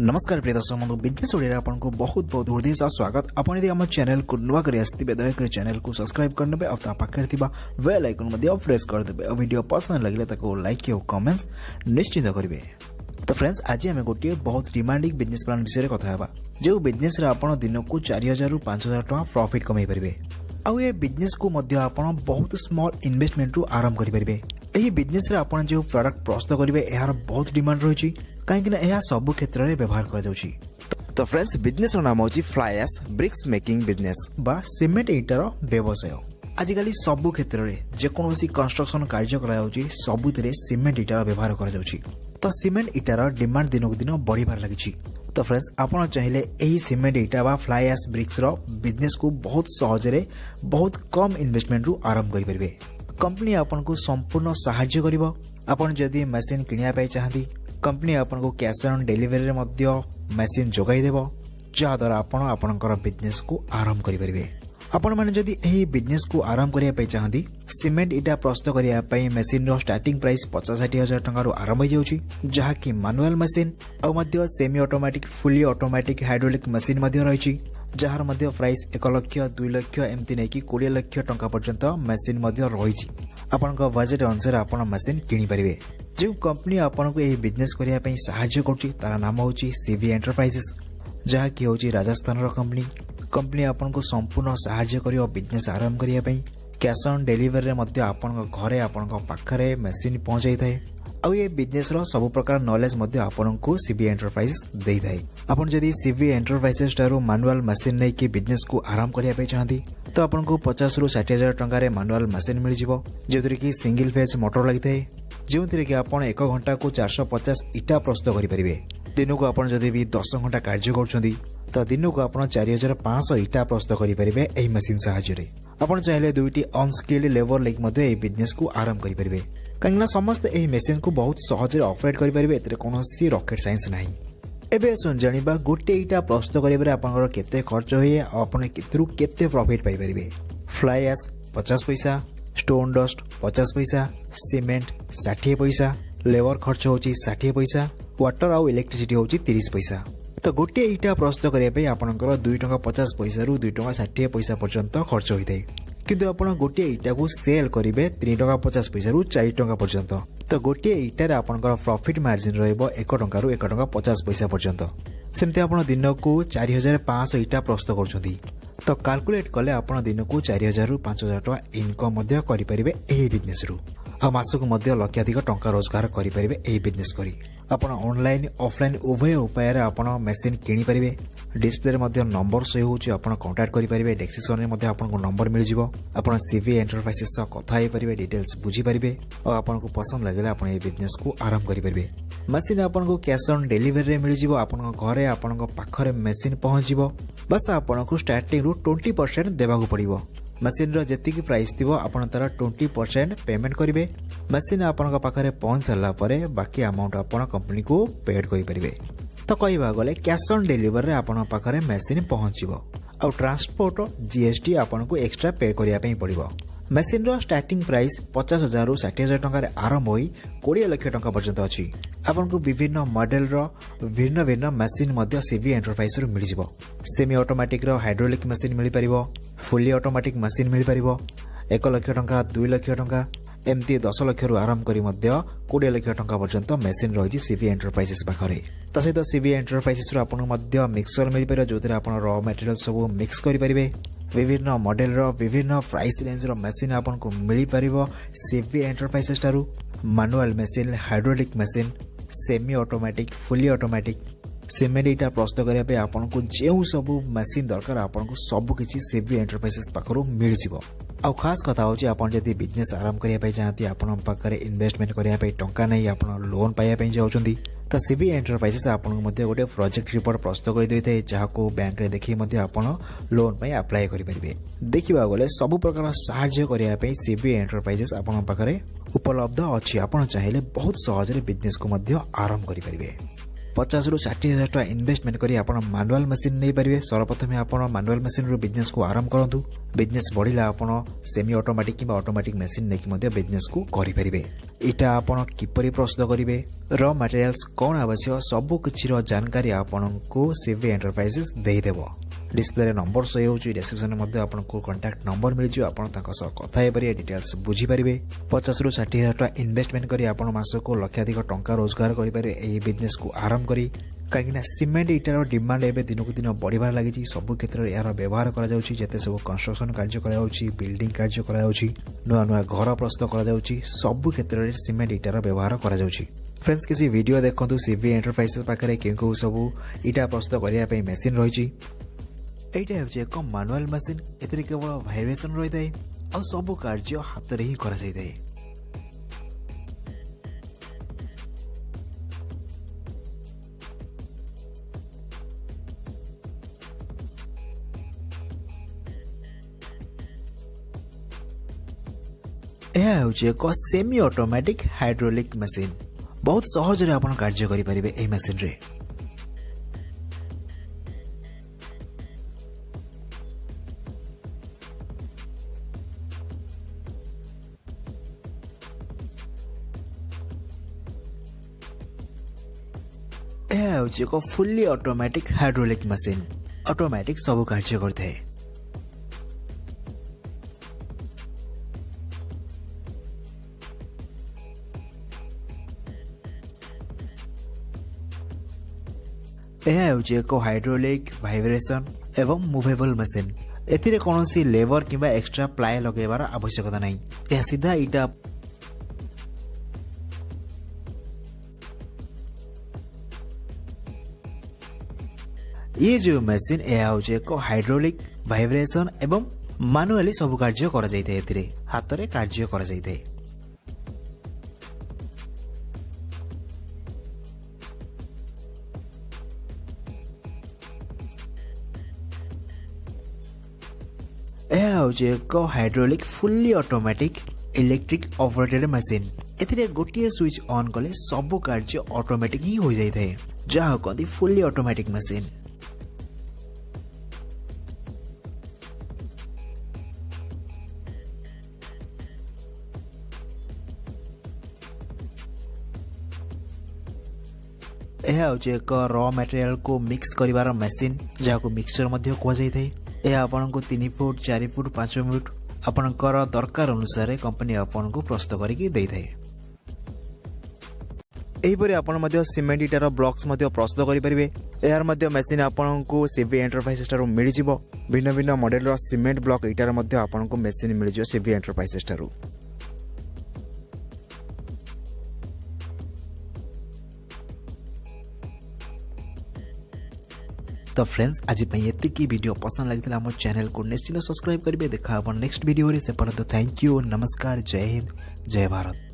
नमस्कार प्रिय दर्शक बंधु बिजनेस ओडिया आपको बहुत बहुत हृदय से स्वागत। आपण यदि हम चैनल को नुआ करी आस्थिबे दयाकर चैनल को सब्सक्राइब करनेबे और ता पाखरे थिबा बेल आइकन मध्ये प्रेस कर देबे और वीडियो पसंद लागले ताको लाइक और कमेंट्स निश्चित करिवे। तो फ्रेंड्स आज हम गोटे बहुत डिमांडिंग बिजनेस प्लान विषय कथा हेबा जो बिजनेस रे आपण दिन को 4000 रु 5000 टका प्रॉफिट कमाई परिबे। आ ये बिजनेस को मध्य आपण बहुत स्मॉल इन्वेस्टमेंट रु आरंभ करि परिबे। एही बिजनेस रे आपण जो प्रोडक्ट प्रस्तुत करिवे एहार बहुत डिमांड रहिछि काहेकि ना एहा सब क्षेत्र रे व्यवहार कर जाउछि। तो फ्रेंड्स बिजनेस रो नाम होछि fly ash bricks making business बा सीमेंट ईटार व्यवसाय। आजिकली सब क्षेत्र रे जे कोनोसी कंस्ट्रक्शन कार्य करा जाउछि सबुतरे सीमेंट ईटार व्यवहार कर जाउछि। तो सीमेंट ईटार डिमांड दिनक दिन बढ़िबार लागिछि। तो फ्रेंड्स आपण चाहिले एही सीमेंट ईटा बा फ्लाई एश ब्रिक्स रो बिजनेस को बहुत सहज रे बहुत कम इन्वेस्टमेंट रु आरंभ करि परिबे। कंपनी आपन को संपूर्ण सहाय्य करिवो। आपण जदि मशीन किनिया पाई चाहंती कंपनी आपन को कैश ऑन डिलीवरी रे मध्य मशीन जोगाई देबो जा द्वारा आपण आपनकर बिजनेस को आरंभ करि परिबे। आपण माने जदि एही बिजनेस को आरंभ करिया पाई चाहंती सीमेंट ईटा प्रस्तुत करिया पाई मशीन रो स्टार्टिंग प्राइस 50-60 टंका रो आरंभ हो जाउची जहा कि मैनुअल मशीन और मध्य semi automatic fully automatic hydraulic machine मध्य रहिची जहार मध्य प्राइस 1 लाख 2 लाख एमती नै कि 20 लाख टंका पर्यंत मशीन मध्य रहिची। आपन को बजट अनुसार आपन मशीन किनि परिबे। जो कंपनी आपन को एही बिजनेस करिया पई सहाय्य करची तार नाम होची सीवी एंटरप्राइजेस जहा कि होची राजस्थान रो कंपनी आपन को संपूर्ण सहाय्य करियो बिजनेस आरंभ करिया पई कैश ऑन डिलीवरी रे मध्य आपन को घरे आपन को पाखरे मशीन पहुंचाई थाए और ये बिजनेस रो सब प्रकार नॉलेज मध्य आपन को सीवी एंटरप्राइजेस देई थाए। आपन जदि सीवी एंटरप्राइजेस टारो मैनुअल मशीन नै कि बिजनेस को आरंभ करिया पई चाहंती तो आपन को 50 रु 60000 टंका रे मैनुअल मशीन मिल जिवो जेतरि कि सिंगल फेज मोटर लागि थाए जेउथिरे कि आपण 1 घंटा को 450 इटा प्रस्तुत करि परिबे। दिन को आपण जदि भी 10 घंटा कार्य करछंती तो दिन को आपण 4500 इटा प्रस्तुत करि परिबे एही मशीन सहाय्य रे। आपण चाहिले दुईटी अनस्किल्ड लेबर लाइक मध्ये एही बिजनेस को आरंभ करि परिबे कांगना समस्त एही मशीन को बहुत सहज रे ऑपरेट करि परिबे। एतरे कोनोसी रॉकेट साइंस नाही। एबे सुन जानिबा गोटे इटा प्रस्तुत करिबे आपनकर केते खर्च होय आ आपण केतरु केते प्रॉफिट पाई परिबे। फ्लाई एश 50 पैसा, स्टोन डस्ट 50 पैसा, सीमेंट 60 पैसा, लेबर खर्च होची 60 पैसा, वाटर और इलेक्ट्रिसिटी होची 30 पैसा। तो गोटे इटा प्रस्तुत करिया पे आपनकर 2 टका 50 पैसा रु 2 टका 60 पैसा पर्यंत खर्च होइथाय किंतु आपण गोटे इटा को सेल करिवे 3 टका 50 पैसा रु 4 टका पर्यंत। तो गोटे इटा रे आपनकर प्रॉफिट मार्जिन रहइबो 1 टका रु 1 टका 50 पैसा पर्यंत। सेमते आपण दिन को 4500 इटा प्रस्तुत करछथि तो कैलकुलेट कले आपण दिन को 4000 रु 5000 टका इनकम मध्य करि परिबे एही बिजनेस रु आ मासक मध्य लक्षाधिक टंका रोजगार करि परिबे एही बिजनेस करी। आपण ऑनलाइन ऑफलाइन उभय उपाय रे आपण मशीन किनि परिबे। डिस्प्ले रे मध्य नंबर शो होची आपण कांटेक्ट करि परिबे। डिस्क्रिप्शन रे मध्य आपण को नंबर मिल जिवो। आपण सीवी एंटरप्राइजेस स कथा हे परिबे डिटेल्स बुझी परिबे और आपण को पसंद लागले आपण ए बिजनेस को आरंभ करि परिबे। मशीन आपण को कैश ऑन डिलीवरी रे मिल जिवो। आपण को घरे आपण को पाखरे मशीन पहुंच जिवो बस आपण को स्टार्टिंग रु 20% देबा को पड़िबो। मशीन रो जेति की प्राइस दिबो आपण तार 20% पेमेंट करिवे। मशीन आपण पाखरे पहुंच सारला परे बाकी अमाउंट आपण कंपनी को पेड करि परिबे। तो कहबा गले कैश ऑन डिलीवरी रे आपण पाखरे मशीन पहुंचिबो और ट्रांसपोर्ट जीएसटी आपण को एक्स्ट्रा पे करिया पई पड़िबो। मशीन रो स्टार्टिंग प्राइस 50000 रु 60000 टंका रे आरंभ होई 20 लाख टंका पर्यंत अछि। आपण को विभिन्न मॉडल रो भिन्न भिन्न मशीन मध्य सीवी एंटरप्राइज रो मिल जिवो। सेमी ऑटोमेटिक रो हाइड्रोलिक मशीन मिल परिबो, फुली ऑटोमेटिक मशीन मिल परिबो। 1 लाख टंका 2 लाख टंका एमती 10 लाख रु आरंभ करी मध्य 20 लाख टंका पर्यंत मशीन रही सीवी एंटरप्राइजेस पाखरे। ता सहित सीवी एंटरप्राइजेस रो आपण मध्य मिक्सर मिल परिबो जोतरे आपण रॉ मटेरियल सब मिक्स करि परिबे। विभिन्न मॉडल रो विभिन्न प्राइस रेंज रो मशीन आपन को मिली परिबो सीवी एंटरप्राइजेस टारू। Manual machine, hydraulic machine, semi automatic, fully automatic, cement ईटा प्रस्तुत करिया पे आपन को जेउ सब मशीन दरकार आपन को सब किछि सीवी एंटरप्राइजेस पाखरो मिल जिवो। आ खास कथा होची आपन जदी बिजनेस आरंभ करिया पे चाहती आपन पाखरे इन्वेस्टमेंट करिया पे टंका नै आपन लोन पाइया पे जाउचंदी तो सीवी एंटरप्राइजेस आपन मध्ये गोटे प्रोजेक्ट रिपोर्ट प्रस्तुत कर दैते जहा को बैंक रे देखि मध्ये आपन लोन पे अप्लाई करि परिबे। देखिबा गले सब प्रकार सहाय्य करिया पे सीवी एंटरप्राइजेस आपन पाखरे उपलब्ध अछि। आपन चाहिले बहुत सहज रे बिजनेस को मध्ये आरंभ करि परिबे। 50 ରୁ 60,000 टका इन्वेस्टमेंट करी आपण मैनुअल मशीन नहीं पारे। सर्वप्रथम आपण मैनुअल मशीन रो बिजनेस को आरंभ करंतु। बिजनेस बढ़िला आपण सेमी ऑटोमेटिक किंबा ऑटोमेटिक मशीन नेकी मध्ये बिजनेस को करि परिबे। इटा आपण किपरि प्रस्तुत करिवे, रॉ मटेरियल्स कोन आवश्यक सब किछि रो जानकारी आपण को सीवी एंटरप्राइजेस देई देबो। डिस्प्ले नंबर सही होची, डिस्क्रिप्शन मध्ये आपनको कांटेक्ट नंबर मिल जियो, आपण ताका सह कथा हे परिए, डिटेल्स बुझी परिबे। 50 ରୁ 60,000 टका इन्वेस्टमेंट करी आपण मासको लक्षाधिक टंका रोजगार करि पारे एही बिजनेस को आरंभ करी। काहेकि सीमेंट इटार डिमांड एबे दिनकु दिन बढ़िबार लागि सब क्षेत्र में यार व्यवहार करा जाउची। जेते सब कंस्ट्रक्शन कार्य करा जाउची, बिल्डिंग कार्य करा जाउची, नुआ नुआ घर प्रस्तुत करा जाउची, सब क्षेत्र में सीमेंट इटार व्यवहार करा जाउची। फ्रेंड्स किसी वीडियो देखंतु सीवी एंटरप्राइजेस पाखरे केउ सब इटा प्रस्तुत करिया पे मशीन रहिची। एटा हेउची एक मैनुअल मशीन, एतरे केवल वाइब्रेशन रही थाए आ सब कार्य हाथ रे ही करा जाय थाए। यह हेउची एक सेमी ऑटोमेटिक हाइड्रोलिक मशीन। बहुत सहज रे आपण कार्य करि परिबे एही मशीन रे। यह होची एक fully automatic hydraulic machine. Automatic सब कार्य करते हैं। यह होची एक हाइड्रोलिक वाइब्रेशन एवं मूवेबल मशीन। एथिरे कोनोसी लेबर किंबा एक्स्ट्रा प्लाई लगेबार आवश्यकता नहीं। यह सीधा इटा ये जो मशीन यह होची एक हाइड्रोलिक वाइब्रेशन एवं मैनुअली सब कार्य करा जायते। एथिरे हाथ रे कार्य करा जायते। यह होची एक hydraulic fully automatic electric operated machine. एथिरे गोटिए स्विच ऑन कले सब कार्य ऑटोमेटिक ही हो जायते, जहा कहती फुल्ली ऑटोमेटिक मशीन। यह होची एक रॉ मटेरियल को मिक्स करिवार मशीन, जहा को मिक्सचर मध्ये कह जाय थाए। यह आपन को 3 फुट 4 फुट 5 फुट आपनकर दरकार अनुसार कंपनी आपन को प्रस्तुत करिकि देई थाए। एही परे आपन मध्ये सीमेंट इटार ब्लॉक्स मध्ये प्रस्तुत करि परिबे। एहार मध्ये मशीन आपन को सीवी एंटरप्राइजेस टारु मिलि जिवो। भिन्न भिन्न मॉडल रो सीमेंट ब्लॉक इटार मध्ये आपन को मशीन मिलि जिवो सीवी एंटरप्राइजेस टारु। तो फ्रेंड्स आज ये वीडियो पसंद लगी आम चैनल को निश्चित सब्सक्राइब करेंगे। देखा नेक्स्ट वीडियो से पर्यंत थैंक यू, नमस्कार, जय हिंद, जय भारत।